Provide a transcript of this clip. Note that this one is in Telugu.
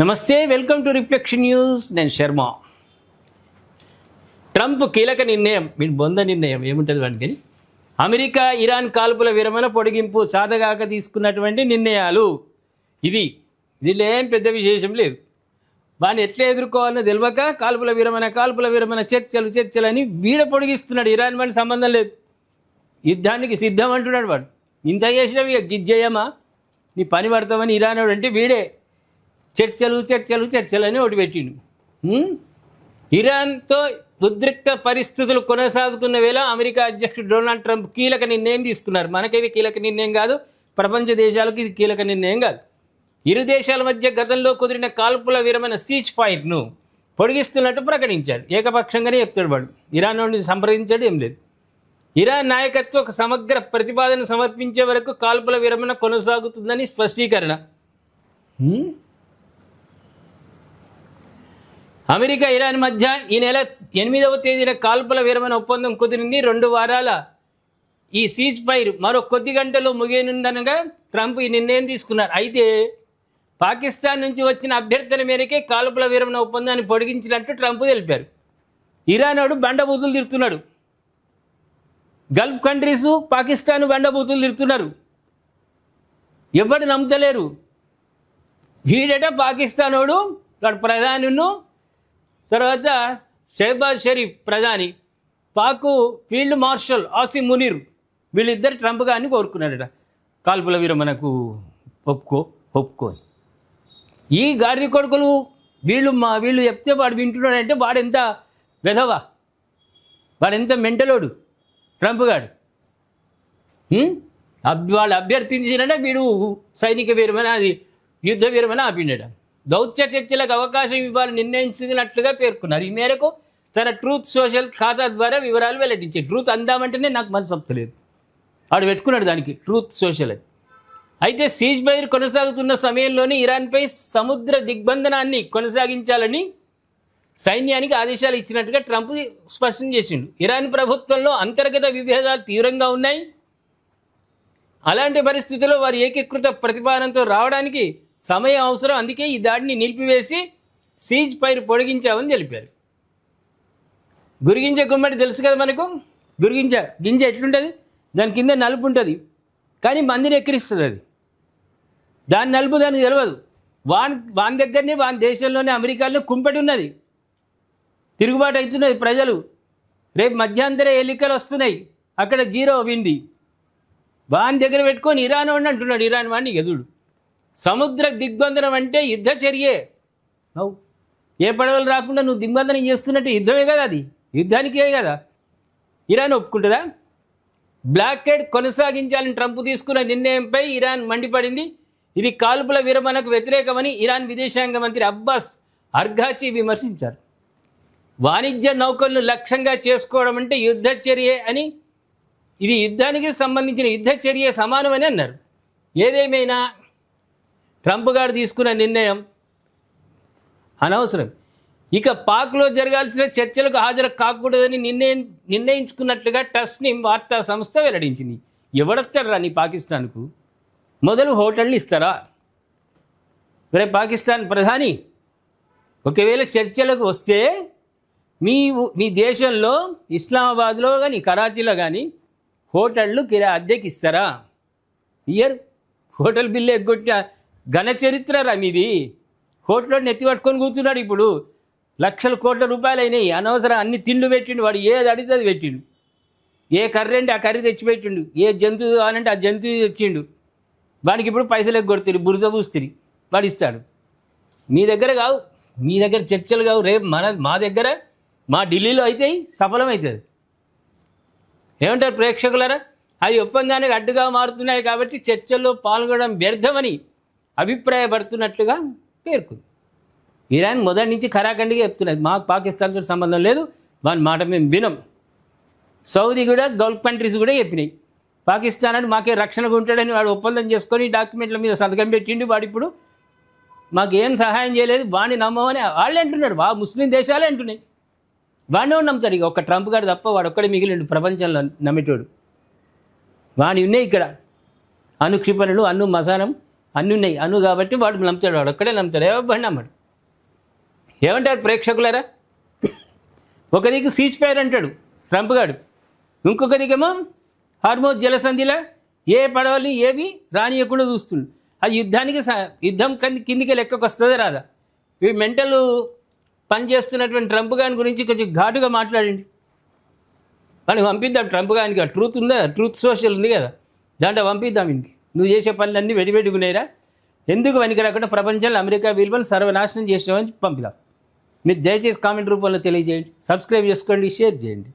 నమస్తే, వెల్కమ్ టు రిఫ్లెక్షన్ న్యూస్. నేను శర్మ. ట్రంప్ కీలక నిర్ణయం, మీ బొంద నిర్ణయం ఏముంటుంది వానికి? అమెరికా ఇరాన్ కాల్పుల విరమణ పొడిగింపు సాధగాక తీసుకున్నటువంటి నిర్ణయాలు. దీనిలో ఏం పెద్ద విశేషం లేదు. వాడిని ఎట్లా ఎదుర్కోవాలో తెలియక కాల్పుల విరమణ చర్చలని వీడ పొడిగిస్తున్నాడు. ఇరాన్ వాడిని సంబంధం లేదు, యుద్ధానికి సిద్ధం అంటున్నాడు. వాడు ఇంత చేసినవి గిజ్జయమా, నీ పని పడతామని ఇరాన్ వాడు అంటే వీడే చర్చలని ఒకటి పెట్టిండు. ఇరాన్తో ఉద్రిక్త పరిస్థితులు కొనసాగుతున్న వేళ అమెరికా అధ్యక్షుడు డొనాల్డ్ ట్రంప్ కీలక నిర్ణయం తీసుకున్నారు. మనకైతే కీలక నిర్ణయం కాదు, ప్రపంచ దేశాలకు ఇది కీలక నిర్ణయం కాదు. ఇరు దేశాల మధ్య గతంలో కుదిరిన కాల్పుల విరమణ సీజ్ ఫైర్ను పొడిగిస్తున్నట్టు ప్రకటించాడు. ఏకపక్షంగానే చెప్తాడు వాడు. ఇరాన్ నుండి సంప్రదించాడు, ఏం లేదు. ఇరాన్ నాయకత్వం ఒక సమగ్ర ప్రతిపాదన సమర్పించే వరకు కాల్పుల విరమణ కొనసాగుతుందని స్పష్టీకరణ. అమెరికా ఇరాన్ మధ్య ఈ నెల 8వ తేదీన కాల్పుల విరమణ ఒప్పందం కుదిరింది. 2 వారాల ఈ సీజ్ ఫైర్ మరో కొద్ది గంటల్లో ముగియనుందనగా ట్రంప్ ఈ నిర్ణయం తీసుకున్నారు. అయితే పాకిస్తాన్ నుంచి వచ్చిన అభ్యర్థన మేరకే కాల్పుల విరమణ ఒప్పందాన్ని పొడిగించినట్టు ట్రంప్ తెలిపారు. ఇరాన్ వాడు బండబూతులు తిడుతున్నాడు. గల్ఫ్ కంట్రీస్ పాకిస్తాన్ బండబూతులు తిడుతున్నారు. ఎవరు నమ్ముతలేరు. వీడట పాకిస్తాన్ వాడు, వాడు ప్రధానిను, తర్వాత షెహబాజ్ షరీఫ్ ప్రధాని, పాకు ఫీల్డ్ మార్షల్ ఆసిమ్ మునీర్, వీళ్ళిద్దరు ట్రంప్ గారిని కోరుకున్నాడట కాల్పుల విరమణకు ఒప్పుకో. ఈ గాడిద కొడుకులు వీళ్ళు చెప్తే వాడు వింటున్నాడంటే వాడెంత వెధవా, వాడెంత మెంటలోడు ట్రంప్ గాడు. వాళ్ళు అభ్యర్థించినట వీడు సైనిక విరమణ, అది యుద్ధ విరమణ ఆపిండట. దౌత్య చర్చలకు అవకాశం ఇవ్వాలని నిర్ణయించినట్లుగా పేర్కొన్నారు. ఈ మేరకు తన ట్రూత్ సోషల్ ఖాతా ద్వారా వివరాలు వెల్లడించారు. ట్రూత్ అందామంటేనే నాకు మనసు ఒప్పలేదు, వాడు పెట్టుకున్నాడు దానికి ట్రూత్ సోషల్ అని. అయితే సీజ్ ఫైర్ కొనసాగుతున్న సమయంలోనే ఇరాన్పై సముద్ర దిగ్బంధనాన్ని కొనసాగించాలని సైన్యానికి ఆదేశాలు ఇచ్చినట్టుగా ట్రంప్ స్పష్టం చేసిండు. ఇరాన్ ప్రభుత్వంలో అంతర్గత విభేదాలు తీవ్రంగా ఉన్నాయి. అలాంటి పరిస్థితుల్లో వారు ఏకీకృత ప్రతిపాదనతో రావడానికి సమయం అవసరం. అందుకే ఈ దాడిని నిలిపివేసి సీజ్ ఫైర్ పొడిగించామని తెలిపారు. గురిగింజ గుమ్మడి తెలుసు కదా మనకు. గింజ ఎట్లుంటుంది, దాని కింద నలుపు ఉంటుంది, కానీ మందిని ఎక్కిరిస్తుంది. అది దాని నలుపు దానికి తెలియదు. వాని దగ్గరనే, వాని దేశంలోనే, అమెరికాలో కుంపెటి ఉన్నది. తిరుగుబాటు అవుతున్నది ప్రజలు. రేపు మధ్యాంతర ఎన్నికలు వస్తున్నాయి, అక్కడ జీరో వింది. వాని దగ్గర పెట్టుకొని ఇరాన్ వాడిని అంటున్నాడు. ఇరాన్ వాడిని ఎదుడు. సముద్ర దిగ్బంధనం అంటే యుద్ధ చర్యే. ఏ పడవలు రాకుండా నువ్వు దిగ్బంధనం చేస్తున్నట్టు యుద్ధమే కదా, అది యుద్ధానికే కదా. ఇరాన్ ఒప్పుకుంటుందా? బ్లాకేడ్ కొనసాగించాలని ట్రంప్ తీసుకున్న నిర్ణయంపై ఇరాన్ మండిపడింది. ఇది కాల్పుల విరమణకు వ్యతిరేకమని ఇరాన్ విదేశాంగ మంత్రి అబ్బాస్ అర్ఘాచి విమర్శించారు. వాణిజ్య నౌకలను లక్ష్యంగా చేసుకోవడం అంటే యుద్ధ చర్యే అని, ఇది యుద్ధానికి సంబంధించిన యుద్ధ చర్య సమానమని అన్నారు. ఏదేమైనా ట్రంప్ గారు తీసుకున్న నిర్ణయం అనవసరం. ఇక పాక్లో జరగాల్సిన చర్చలకు హాజరు కాకూడదని నిర్ణయించుకున్నట్లుగా టస్నిమ్ వార్తా సంస్థ వెల్లడించింది. ఎవడొస్తాడు రా నీ పాకిస్తాన్కు? మొదలు హోటళ్ళు ఇస్తారా? రేపు పాకిస్తాన్ ప్రధాని ఒకవేళ చర్చలకు వస్తే మీ దేశంలో ఇస్లామాబాద్లో కానీ కరాచీలో కానీ హోటళ్ళు అద్దెకి ఇస్తారా? ఇయ్యరు. హోటల్ బిల్లు ఎగ్గొట్టిన ఘన చరిత్ర రా మీది. హోటల్లో నెత్తి పట్టుకొని కూర్చున్నాడు. ఇప్పుడు లక్షల కోట్ల రూపాయలు అయినాయి. అనవసరం అన్ని తిండ్లు పెట్టిండు వాడు. ఏది అడిగితే అది పెట్టిండు. ఏ కర్రీ అంటే ఆ కర్రీ తెచ్చిపెట్టిండు. ఏ జంతువు కావాలంటే ఆ జంతువు తెచ్చిండు. వాడికి ఇప్పుడు పైసలు ఎగ్గొడుతుంది, బురద పూస్తుంది, వాడు ఇస్తాడు. మీ దగ్గర కావు, మీ దగ్గర చర్చలు కావు. రేపు మా దగ్గర, మా ఢిల్లీలో అయితే సఫలమవుతుంది. ఏమంటారు ప్రేక్షకులారా? అది ఒప్పందానికి అడ్డుగా మారుతున్నాయి కాబట్టి చర్చల్లో పాల్గొనడం వ్యర్థమని అభిప్రాయపడుతున్నట్లుగా పేర్కొంది. ఇరాన్ మొదటి నుంచి ఖరాఖండిగా చెప్తున్నది, మాకు పాకిస్తాన్తో సంబంధం లేదు, వాని మాట మేము వినం. సౌదీ కూడా, గల్ఫ్ కంట్రీస్ కూడా చెప్పినాయి పాకిస్తాన్ అని మాకే రక్షణగా ఉంటాడని. వాడు ఒప్పందం చేసుకొని డాక్యుమెంట్ల మీద సంతకం పెట్టిండు. వాడు ఇప్పుడు మాకేం సహాయం చేయలేదు, వాడిని నమ్మమని వాళ్ళే అంటున్నారు. ముస్లిం దేశాలే అంటున్నాయి. వాడినే నమ్ముతాడు. ఇక ఒక్క ట్రంప్ గారు తప్ప వాడు ఒక్కడే మిగిలిండు ప్రపంచంలో నమ్మేటోడు. వాడి ఉన్నాయి ఇక్కడ అణు క్షిపణులు, మసానం, అన్నీ ఉన్నాయి అను కాబట్టి వాడు నమ్ముతాడు, వాడు ఒక్కడే నమ్ముతాడు, ఎవరు నమ్మడు. ఏమంటారు ప్రేక్షకులారా? ఒక దిక్కు సీజ్ ఫైర్ అంటాడు ట్రంప్ గాడు, ఇంకొక దిగేమో హార్మోజ్ జలసంధిలా ఏ పడవలు ఏవి రానియకుండా చూస్తుండు. అది యుద్ధం కిందికి లెక్కకు వస్తుందా రాదా? ఈ మెంటల్ పని చేస్తున్నటువంటి ట్రంప్ గాని గురించి కొంచెం ఘాటుగా మాట్లాడండి. కానీ పంపిద్దాం ట్రంప్ గానికి, ట్రూత్ ఉందా, ట్రూత్ సోషల్ ఉంది కదా, దాంట్లో పంపిద్దాం. ఇంటికి నువ్వు చేసే పనులన్నీ వెడివెడుగునేరా, ఎందుకు వెనక రాకుండా ప్రపంచంలో అమెరికా విలువను సర్వనాశనం చేసామని పంపిద్దాం. మీరు దయచేసి కామెంట్ రూపంలో తెలియజేయండి, సబ్స్క్రైబ్ చేసుకోండి, షేర్ చేయండి.